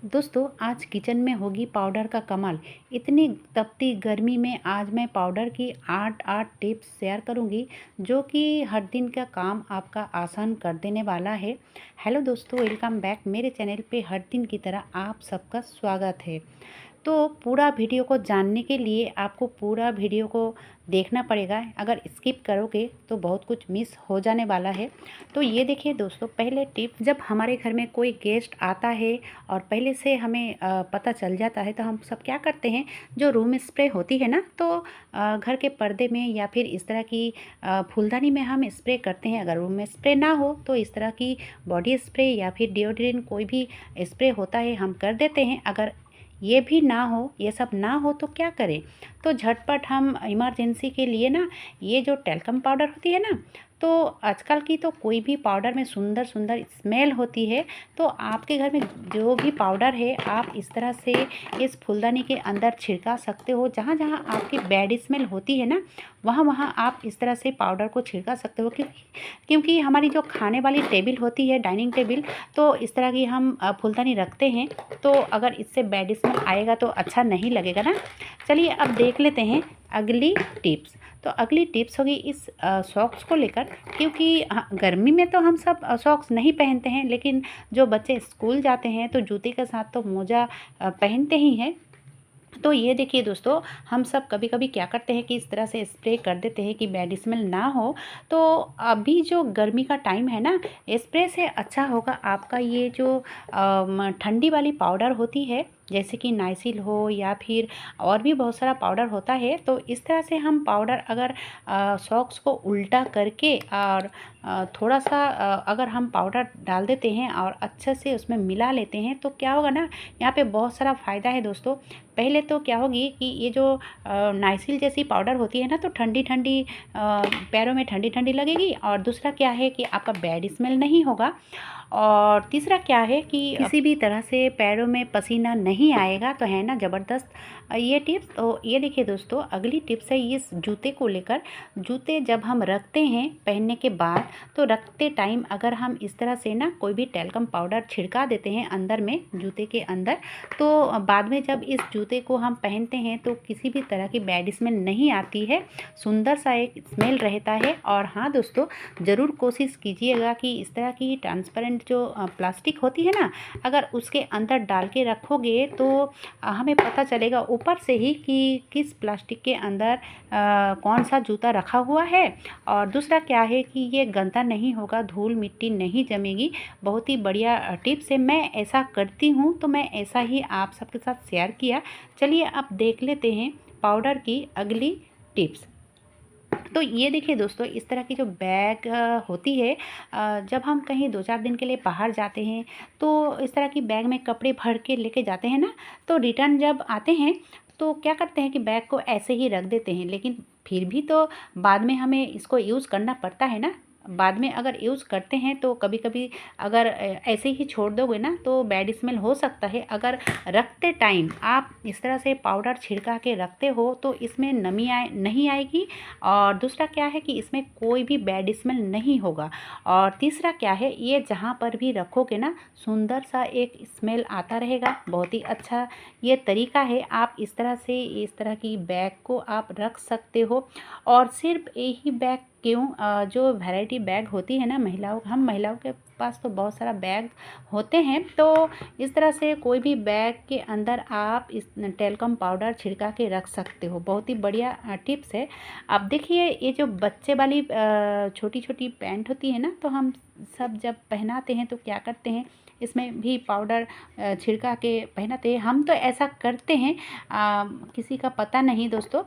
दोस्तों आज किचन में होगी पाउडर का कमाल। इतनी तपती गर्मी में आज मैं पाउडर की 8 टिप्स शेयर करूंगी जो कि हर दिन का काम आपका आसान कर देने वाला है। हेलो दोस्तों, वेलकम बैक मेरे चैनल पे। हर दिन की तरह आप सबका स्वागत है। तो पूरा वीडियो को जानने के लिए आपको पूरा वीडियो को देखना पड़ेगा। अगर स्किप करोगे तो बहुत कुछ मिस हो जाने वाला है। तो ये देखिए दोस्तों, पहले टिप, जब हमारे घर में कोई गेस्ट आता है और पहले से हमें पता चल जाता है तो हम सब क्या करते हैं, जो रूम स्प्रे होती है ना, तो घर के पर्दे में या फिर इस तरह की फूलदानी में हम स्प्रे करते हैं। अगर रूम में स्प्रे ना हो तो इस तरह की बॉडी स्प्रे या फिर डिओड्रेंट कोई भी स्प्रे होता है हम कर देते हैं। अगर ये भी ना हो, ये सब ना हो तो क्या करें, तो झटपट हम इमरजेंसी के लिए ना, ये जो टेल्कम पाउडर होती है ना, तो आजकल की तो कोई भी पाउडर में सुंदर सुंदर स्मेल होती है। तो आपके घर में जो भी पाउडर है आप इस तरह से इस फूलदानी के अंदर छिड़का सकते हो। जहाँ जहाँ आपकी बैड स्मेल होती है ना, वहाँ वहाँ आप इस तरह से पाउडर को छिड़का सकते हो। क्योंकि हमारी जो खाने वाली टेबल होती है, डाइनिंग टेबल, तो इस तरह की हम फूलदानी रखते हैं, तो अगर इससे बैड स्मेल आएगा तो अच्छा नहीं लगेगा ना। चलिए अब देख लेते हैं अगली टिप्स। तो अगली टिप्स होगी इस सॉक्स को लेकर। क्योंकि गर्मी में तो हम सब सॉक्स नहीं पहनते हैं, लेकिन जो बच्चे स्कूल जाते हैं तो जूते के साथ तो मोजा पहनते ही हैं। तो ये देखिए दोस्तों, हम सब कभी कभी क्या करते हैं कि इस तरह से स्प्रे कर देते हैं कि बैड स्मेल ना हो। तो अभी जो गर्मी का टाइम है ना, स्प्रे से अच्छा होगा आपका ये जो ठंडी वाली पाउडर होती है, जैसे कि नाइसिल हो या फिर और भी बहुत सारा पाउडर होता है। तो इस तरह से हम पाउडर अगर सॉक्स को उल्टा करके और थोड़ा सा अगर हम पाउडर डाल देते हैं और अच्छे से उसमें मिला लेते हैं तो क्या होगा ना, यहाँ पे बहुत सारा फ़ायदा है दोस्तों। पहले तो क्या होगी कि ये जो नाइसिल जैसी पाउडर होती है ना, तो ठंडी ठंडी पैरों में ठंडी ठंडी लगेगी। और दूसरा क्या है कि आपका बैड स्मेल नहीं होगा। और तीसरा क्या है कि किसी भी तरह से पैरों में पसीना नहीं आएगा। तो है ना ज़बरदस्त ये टिप्स। तो ये देखिए दोस्तों, अगली टिप्स है इस जूते को लेकर। जूते जब हम रखते हैं पहनने के बाद, तो रखते टाइम अगर हम इस तरह से ना कोई भी टेल्कम पाउडर छिड़का देते हैं अंदर में, जूते के अंदर, तो बाद में जब इस जूते को हम पहनते हैं तो किसी भी तरह की बैड स्मेल नहीं आती है, सुंदर सा एक स्मेल रहता है। और हाँ दोस्तों, ज़रूर कोशिश कीजिएगा कि इस तरह की ट्रांसपेरेंट जो प्लास्टिक होती है ना, अगर उसके अंदर डाल के रखोगे तो हमें पता चलेगा ऊपर से ही कि किस प्लास्टिक के अंदर कौन सा जूता रखा हुआ है। और दूसरा क्या है कि ये गंदा नहीं होगा, धूल मिट्टी नहीं जमेगी। बहुत ही बढ़िया टिप्स है, मैं ऐसा करती हूँ तो मैं ऐसा ही आप सबके साथ शेयर किया। चलिए अब देख लेते हैं पाउडर की अगली टिप्स। तो ये देखिए दोस्तों, इस तरह की जो बैग होती है, जब हम कहीं 2-4 दिन के लिए बाहर जाते हैं तो इस तरह की बैग में कपड़े भर के लेके जाते हैं ना, तो रिटर्न जब आते हैं तो क्या करते हैं कि बैग को ऐसे ही रख देते हैं। लेकिन फिर भी तो बाद में हमें इसको यूज़ करना पड़ता है ना। बाद में अगर यूज़ करते हैं तो कभी कभी अगर ऐसे ही छोड़ दोगे ना तो बैड स्मेल हो सकता है। अगर रखते टाइम आप इस तरह से पाउडर छिड़का के रखते हो तो इसमें नमी नहीं आएगी। और दूसरा क्या है कि इसमें कोई भी बैड स्मेल नहीं होगा। और तीसरा क्या है, ये जहाँ पर भी रखोगे ना, सुंदर सा एक स्मेल आता रहेगा। बहुत ही अच्छा ये तरीका है। आप इस तरह से इस तरह की बैग को आप रख सकते हो। और सिर्फ यही बैग क्यों, जो वैरायटी बैग होती है ना, महिलाओं के पास तो बहुत सारा बैग होते हैं। तो इस तरह से कोई भी बैग के अंदर आप इस टेल्कम पाउडर छिड़का के रख सकते हो। बहुत ही बढ़िया टिप्स है। अब देखिए, ये जो बच्चे वाली छोटी छोटी पैंट होती है ना, तो हम सब जब पहनाते हैं तो क्या करते हैं, इसमें भी पाउडर छिड़का के पहनाते हैं। हम तो ऐसा करते हैं, किसी का पता नहीं दोस्तों।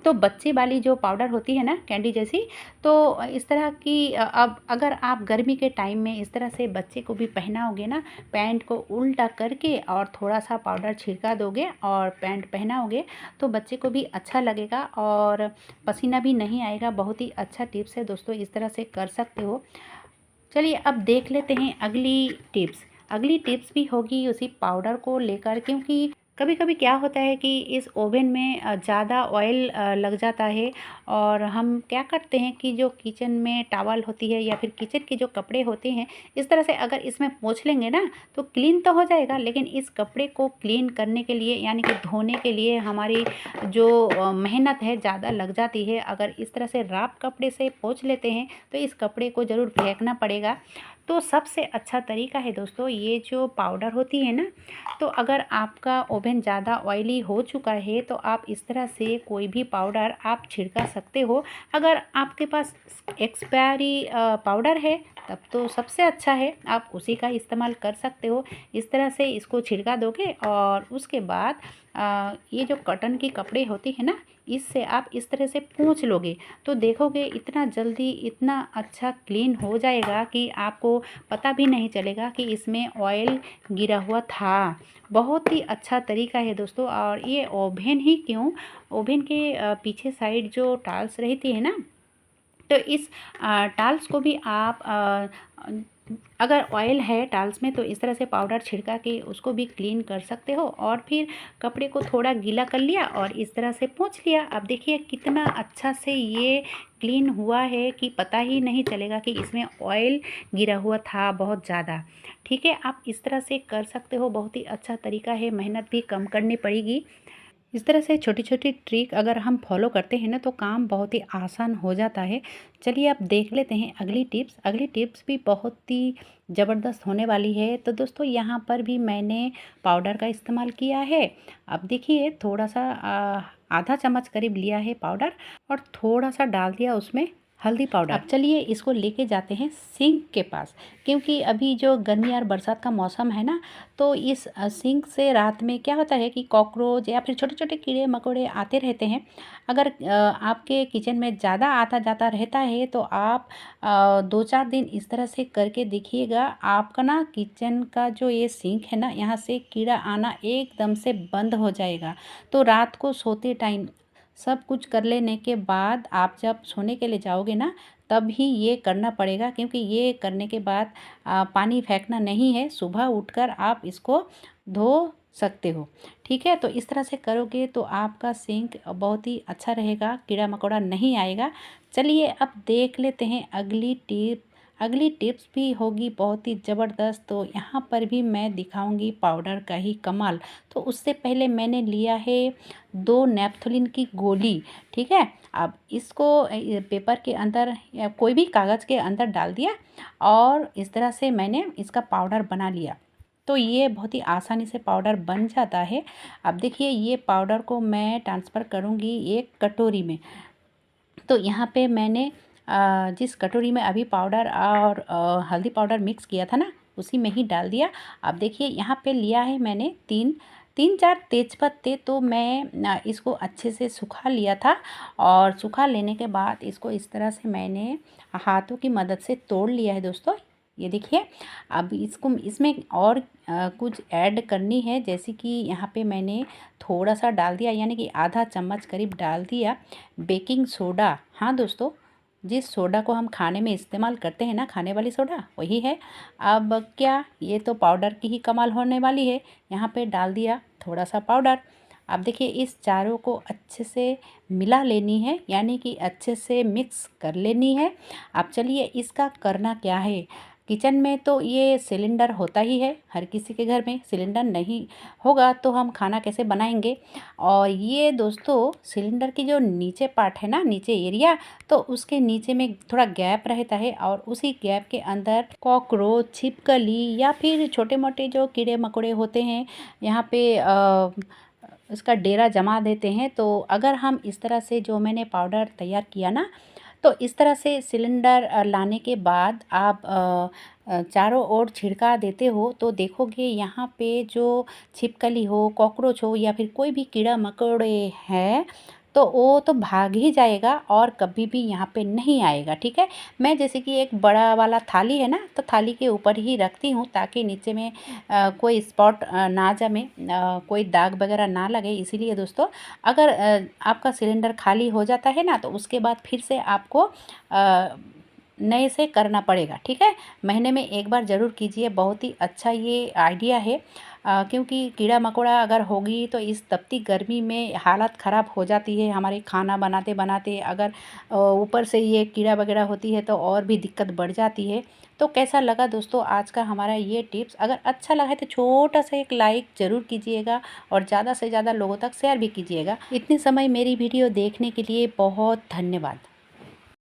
तो बच्चे वाली जो पाउडर होती है ना, कैंडी जैसी, तो इस तरह की अब अगर आप गर्मी के टाइम में इस तरह से बच्चे को भी पहनाओगे ना, पैंट को उल्टा करके और थोड़ा सा पाउडर छिड़का दोगे और पैंट पहनाओगे तो बच्चे को भी अच्छा लगेगा और पसीना भी नहीं आएगा। बहुत ही अच्छा टिप्स है दोस्तों, इस तरह से कर सकते हो। चलिए अब देख लेते हैं अगली टिप्स। अगली टिप्स भी होगी उसी पाउडर को लेकर। क्योंकि कभी कभी क्या होता है कि इस ओवन में ज़्यादा ऑयल लग जाता है, और हम क्या करते हैं कि जो किचन में टॉवल होती है या फिर किचन के जो कपड़े होते हैं, इस तरह से अगर इसमें पोंछ लेंगे ना तो क्लीन तो हो जाएगा, लेकिन इस कपड़े को क्लीन करने के लिए यानी कि धोने के लिए हमारी जो मेहनत है ज़्यादा लग जाती है। अगर इस तरह से रफ कपड़े से पोंछ लेते हैं तो इस कपड़े को ज़रूर फेंकना पड़ेगा। तो सबसे अच्छा तरीका है दोस्तों, ये जो पाउडर होती है ना, तो अगर आपका ओवन ज़्यादा ऑयली हो चुका है तो आप इस तरह से कोई भी पाउडर आप छिड़का सकते हो। अगर आपके पास एक्सपायरी पाउडर है तब तो सबसे अच्छा है, आप उसी का इस्तेमाल कर सकते हो। इस तरह से इसको छिड़का दोगे और उसके बाद ये जो कॉटन की कपड़े होती है ना, इससे आप इस तरह से पोंछ लोगे तो देखोगे इतना जल्दी इतना अच्छा क्लीन हो जाएगा कि आपको पता भी नहीं चलेगा कि इसमें ऑयल गिरा हुआ था। बहुत ही अच्छा तरीका है दोस्तों। और ये ओवन ही क्यों, ओवन के पीछे साइड जो टाइल्स रहती है ना, तो इस टाइल्स को भी आप अगर ऑयल है टाइल्स में तो इस तरह से पाउडर छिड़का के उसको भी क्लीन कर सकते हो। और फिर कपड़े को थोड़ा गीला कर लिया और इस तरह से पोंछ लिया। अब देखिए कितना अच्छा से ये क्लीन हुआ है कि पता ही नहीं चलेगा कि इसमें ऑयल गिरा हुआ था बहुत ज़्यादा। ठीक है, आप इस तरह से कर सकते हो, बहुत ही अच्छा तरीका है, मेहनत भी कम करनी पड़ेगी। इस तरह से छोटी छोटी ट्रिक अगर हम फॉलो करते हैं ना तो काम बहुत ही आसान हो जाता है। चलिए अब देख लेते हैं अगली टिप्स। अगली टिप्स भी बहुत ही ज़बरदस्त होने वाली है। तो दोस्तों यहाँ पर भी मैंने पाउडर का इस्तेमाल किया है। अब देखिए थोड़ा सा आधा चम्मच करीब लिया है पाउडर, और थोड़ा सा डाल दिया उसमें हल्दी पाउडर। अब चलिए इसको लेके जाते हैं सिंक के पास, क्योंकि अभी जो गर्मी और बरसात का मौसम है ना, तो इस सिंक से रात में क्या होता है कि कॉकरोच या फिर छोटे छोटे कीड़े मकोड़े आते रहते हैं। अगर आपके किचन में ज़्यादा आता जाता रहता है तो आप 2-4 दिन इस तरह से करके देखिएगा, आपका ना किचन का जो ये सिंक है ना, यहाँ से कीड़ा आना एकदम से बंद हो जाएगा। तो रात को सोते टाइम सब कुछ कर लेने के बाद आप जब सोने के लिए जाओगे ना, तब ही ये करना पड़ेगा, क्योंकि ये करने के बाद पानी फेंकना नहीं है, सुबह उठकर आप इसको धो सकते हो। ठीक है, तो इस तरह से करोगे तो आपका सिंक बहुत ही अच्छा रहेगा, कीड़ा मकोड़ा नहीं आएगा। चलिए अब देख लेते हैं अगली टिप। अगली टिप्स भी होगी बहुत ही ज़बरदस्त। तो यहाँ पर भी मैं दिखाऊंगी पाउडर का ही कमाल। तो उससे पहले मैंने लिया है 2 नेपथोलिन की गोली। ठीक है, अब इसको पेपर के अंदर या कोई भी कागज़ के अंदर डाल दिया और इस तरह से मैंने इसका पाउडर बना लिया। तो ये बहुत ही आसानी से पाउडर बन जाता है। अब देखिए ये पाउडर को मैं ट्रांसफ़र करूँगी एक कटोरी में। तो यहाँ पे मैंने जिस कटोरी में अभी पाउडर और हल्दी पाउडर मिक्स किया था ना, उसी में ही डाल दिया। अब देखिए यहाँ पे लिया है मैंने 3-4 तेज़पत्ते। तो मैं इसको अच्छे से सुखा लिया था, और सुखा लेने के बाद इसको इस तरह से मैंने हाथों की मदद से तोड़ लिया है दोस्तों। ये देखिए, अब इसको इसमें और कुछ ऐड करनी है, जैसे कि यहाँ पे मैंने थोड़ा सा डाल दिया, यानी कि आधा चम्मच करीब डाल दिया बेकिंग सोडा। हाँ दोस्तों, जिस सोडा को हम खाने में इस्तेमाल करते हैं ना, खाने वाली सोडा, वही है। अब क्या, ये तो पाउडर की ही कमाल होने वाली है। यहाँ पे डाल दिया थोड़ा सा पाउडर। अब देखिए इस चारों को अच्छे से मिला लेनी है, यानी कि अच्छे से मिक्स कर लेनी है। अब चलिए इसका करना क्या है। किचन में तो ये सिलेंडर होता ही है, हर किसी के घर में सिलेंडर नहीं होगा तो हम खाना कैसे बनाएंगे। और ये दोस्तों सिलेंडर की जो नीचे पार्ट है ना, नीचे एरिया, तो उसके नीचे में थोड़ा गैप रहता है, और उसी गैप के अंदर कॉकरोच, छिपकली या फिर छोटे मोटे जो कीड़े मकोड़े होते हैं, यहाँ पे इसका डेरा जमा देते हैं। तो अगर हम इस तरह से जो मैंने पाउडर तैयार किया ना, तो इस तरह से सिलेंडर लाने के बाद आप चारों ओर छिड़का देते हो तो देखोगे यहाँ पे जो छिपकली हो, कॉकरोच हो या फिर कोई भी कीड़ा मकोड़े हैं, तो वो तो भाग ही जाएगा और कभी भी यहाँ पे नहीं आएगा। ठीक है, मैं जैसे कि एक बड़ा वाला थाली है ना, तो थाली के ऊपर ही रखती हूँ ताकि नीचे में कोई स्पॉट ना जमे, कोई दाग वगैरह ना लगे। इसीलिए दोस्तों अगर आपका सिलेंडर खाली हो जाता है ना, तो उसके बाद फिर से आपको नए से करना पड़ेगा, ठीक है। महीने में एक बार ज़रूर कीजिए, बहुत ही अच्छा ये आइडिया है। क्योंकि कीड़ा मकोड़ा अगर होगी तो इस तपती गर्मी में हालत ख़राब हो जाती है हमारे, खाना बनाते बनाते अगर ऊपर से ये कीड़ा वगैरह होती है तो और भी दिक्कत बढ़ जाती है। तो कैसा लगा दोस्तों आज का हमारा ये टिप्स? अगर अच्छा लगा है तो छोटा सा एक लाइक ज़रूर कीजिएगा और ज़्यादा से ज़्यादा लोगों तक शेयर भी कीजिएगा। इतने समय मेरी वीडियो देखने के लिए बहुत धन्यवाद।